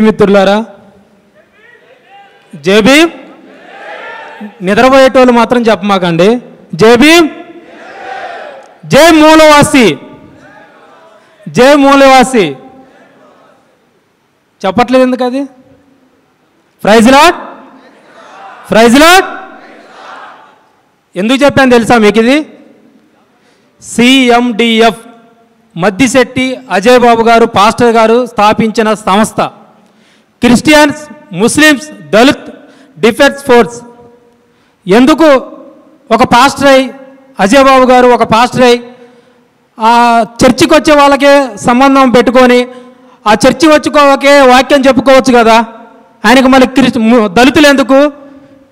మిత్రులారా, జై భీమ్. నిద్రపోయేటోళ్ళు మాత్రం చెప్పమాకండి. జై భీమ్, జై మూలవాసి, జై మూలవాసి. చెప్పట్లేదు ఎందుకు? అది ప్రైజ్ లార్డ్, ప్రైజ్ లార్డ్. ఎందుకు చెప్పాను తెలుసా మీకు? ఇది సిఎండిఎఫ్ మద్దిశెట్టి అజయ్ బాబు గారు పాస్టర్ గారు స్థాపించిన సంస్థ. Christians, Muslims, Dalit defence force. ఎందుకు ఒక పాస్టర్ అయి అజయ్ బాబు గారు ఒక పాస్టర్ అయి ఆ చర్చికి వచ్చే వాళ్ళకే సంబంధం పెట్టుకొని ఆ చర్చి వచ్చుకోవకే వాక్యం చెప్పుకోవచ్చు కదా. ఆయనకు మళ్ళీ దళితులు ఎందుకు,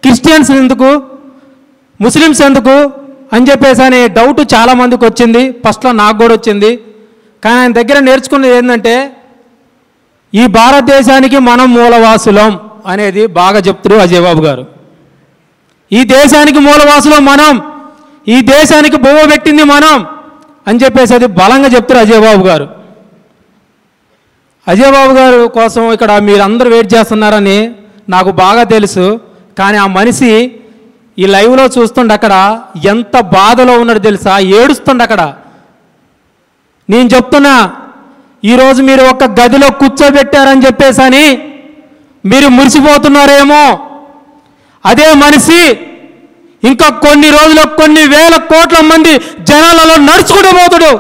క్రిస్టియన్స్ ఎందుకు, ముస్లిమ్స్ ఎందుకు అని చెప్పేసి అనే డౌట్ చాలామందికి వచ్చింది. ఫస్ట్లో నాకు కూడా వచ్చింది. కానీ ఆయన దగ్గర నేర్చుకున్నది ఏంటంటే ఈ భారతదేశానికి మనం మూలవాసులం అనేది బాగా చెప్తారు అజయ్ బాబు గారు. ఈ దేశానికి మూలవాసులం మనం, ఈ దేశానికి బొవ్వ పెట్టింది మనం అని చెప్పేసి అది బలంగా చెప్తారు అజయ్ బాబు గారు. అజయ్ బాబు గారు కోసం ఇక్కడ మీరందరూ వెయిట్ చేస్తున్నారని నాకు బాగా తెలుసు. కానీ ఆ మనిషి ఈ లైవ్లో చూస్తుండే అక్కడ ఎంత బాధలో ఉన్నాడు తెలుసా, ఏడుస్తుండే అక్కడ. నేను చెప్తున్నా, ఈరోజు మీరు ఒక గదిలో కూర్చోబెట్టారని చెప్పేసి అని మీరు మురిసిపోతున్నారేమో. అదే మనిషి ఇంకా కొన్ని రోజుల్లో కొన్ని వేల కోట్ల మంది జనాలలో నడుచుకుంటూ పోతాడు.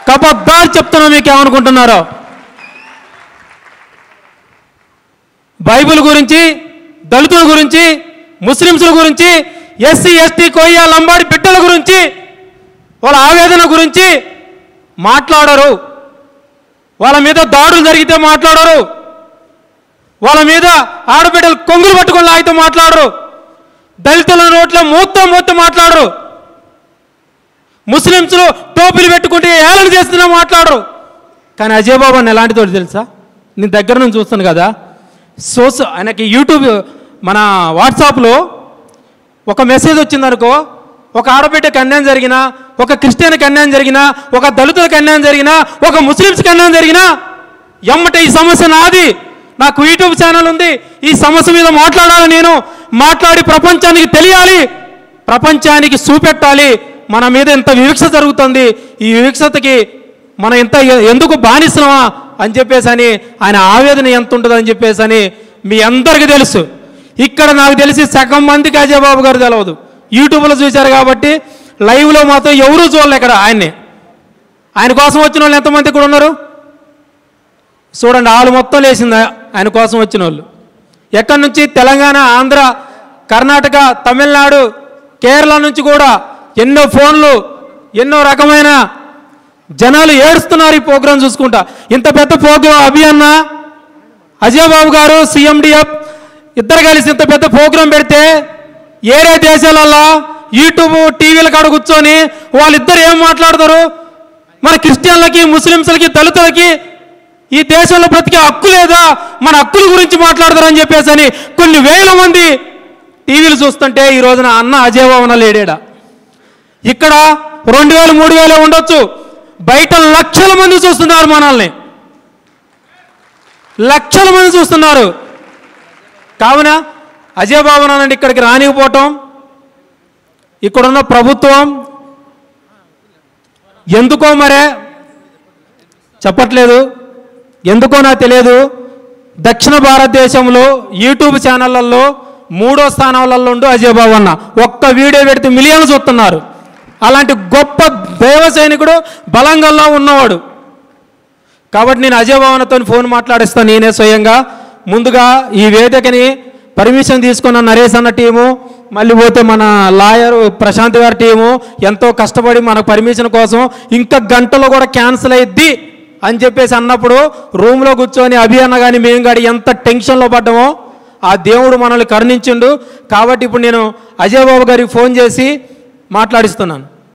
కబద్దారు చెప్తున్నా, మీకు ఏమనుకుంటున్నారో. బైబిల్ గురించి, దళితుల గురించి, ముస్లింల గురించి, ఎస్సీ ఎస్టీ కొయ్య లంబాడి బిడ్డల గురించి, వాళ్ళ ఆవేదన గురించి మాట్లాడరు. వాళ్ళ మీద దాడులు జరిగితే మాట్లాడరు. వాళ్ళ మీద ఆడబిడ్డలు కొంగులు పట్టుకొని లాగితే మాట్లాడరు. దళితుల నోట్లో మూత్తం మాట్లాడరు. ముస్లింస్లు టోపీలు పెట్టుకుంటే ఏళన చేస్తున్నా మాట్లాడరు. కానీ అజయ్ బాబు అని ఎలాంటి తోడు తెలుసా? నేను దగ్గర నుంచి చూస్తాను కదా. ఆయనకి యూట్యూబ్ మన వాట్సాప్లో ఒక మెసేజ్ వచ్చిందనుకో, ఒక ఆడబిడ్డకి అన్యాయం జరిగినా, ఒక క్రిస్టియన్కి అన్యాయం జరిగినా, ఒక దళితులకు అన్యాయం జరిగినా, ఒక ముస్లిమ్స్కి అన్యాయం జరిగినా ఎమ్మటే ఈ సమస్య నాది, నాకు యూట్యూబ్ ఛానల్ ఉంది, ఈ సమస్య మీద మాట్లాడాలి, నేను మాట్లాడి ప్రపంచానికి తెలియాలి, ప్రపంచానికి చూపెట్టాలి మన మీద ఎంత వివక్ష జరుగుతుంది, ఈ వివక్షతకి మనం ఎందుకు బానిసమా అని చెప్పేసి అని ఆయన ఆవేదన ఎంత ఉంటుందని చెప్పేసి అని మీ అందరికీ తెలుసు. ఇక్కడ నాకు తెలిసి సగం మందికి అజయ్ బాబు గారు తెలియదు. యూట్యూబ్లో చూశారు కాబట్టి, లైవ్లో మాత్రం ఎవరూ చూడలే. ఇక్కడ ఆయన కోసం వచ్చిన వాళ్ళు ఎంతమంది కూడా ఉన్నారు చూడండి. వాళ్ళు మొత్తం లేచింది ఆయన కోసం వచ్చిన వాళ్ళు. ఎక్కడి నుంచి? తెలంగాణ, ఆంధ్ర, కర్ణాటక, తమిళనాడు, కేరళ నుంచి కూడా ఎన్నో ఫోన్లు, ఎన్నో రకమైన జనాలు ఏడుస్తున్నారు ఈ ప్రోగ్రాం చూసుకుంటా. ఇంత పెద్ద ప్రోగ్రాం అభియన్న, అజయ్ బాబు గారు, సిఎండిఎఫ్ ఇద్దరు కలిసి ఇంత పెద్ద ప్రోగ్రాం పెడితే ఏరే దేశాలలో యూట్యూబ్ టీవీల కాడ కూర్చొని వాళ్ళిద్దరు ఏం మాట్లాడతారు? మన క్రిస్టియన్లకి, ముస్లింస్లకి, దళితులకి ఈ దేశంలో బ్రతికే హక్కు లేదా, మన హక్కుల గురించి మాట్లాడతారని చెప్పేసి అని కొన్ని వేల మంది టీవీలు చూస్తుంటే ఈ రోజున అన్న అజయ్ బాబు లేడేడా. ఇక్కడ 2000 3000 ఉండొచ్చు, బయట లక్షల మంది చూస్తున్నారు మనల్ని, లక్షల మంది చూస్తున్నారు. కావున అజయ్ బాబు నాన్న ఇక్కడికి రానికపోవటం, ఇక్కడున్న ప్రభుత్వం ఎందుకో మరే చెప్పట్లేదు, ఎందుకో నాకు తెలియదు. దక్షిణ భారతదేశంలో యూట్యూబ్ ఛానళ్లలో 3వ స్థానాలలో ఉండు అజయ్ బాబు అన్న. ఒక్క వీడియో పెడితే మిలియన్లు చూస్తున్నారు. అలాంటి గొప్ప దైవ సైనికుడు, బలంగల్లో ఉన్నవాడు. కాబట్టి నేను అజయ్ బాబు అన్నతో ఫోన్ మాట్లాడిస్తాను నేనే స్వయంగా. ముందుగా ఈ వేదికని పర్మిషన్ తీసుకున్న నరేష్ అన్న టీము, మళ్ళీ పోతే మన లాయర్ ప్రశాంత్ గారి టీము ఎంతో కష్టపడి మన పర్మిషన్ కోసం ఇంకా గంటలో కూడా క్యాన్సిల్ అయ్యిద్ది అని చెప్పేసి అన్నప్పుడు రూమ్లో కూర్చొని అభి అన్న కానీ మేము కానీ ఎంత టెన్షన్లో పడ్డామో ఆ దేవుడు మనల్ని కరుణించిండు. కాబట్టి ఇప్పుడు నేను అజయ్ బాబు గారికి ఫోన్ చేసి మాట్లాడిస్తున్నాను.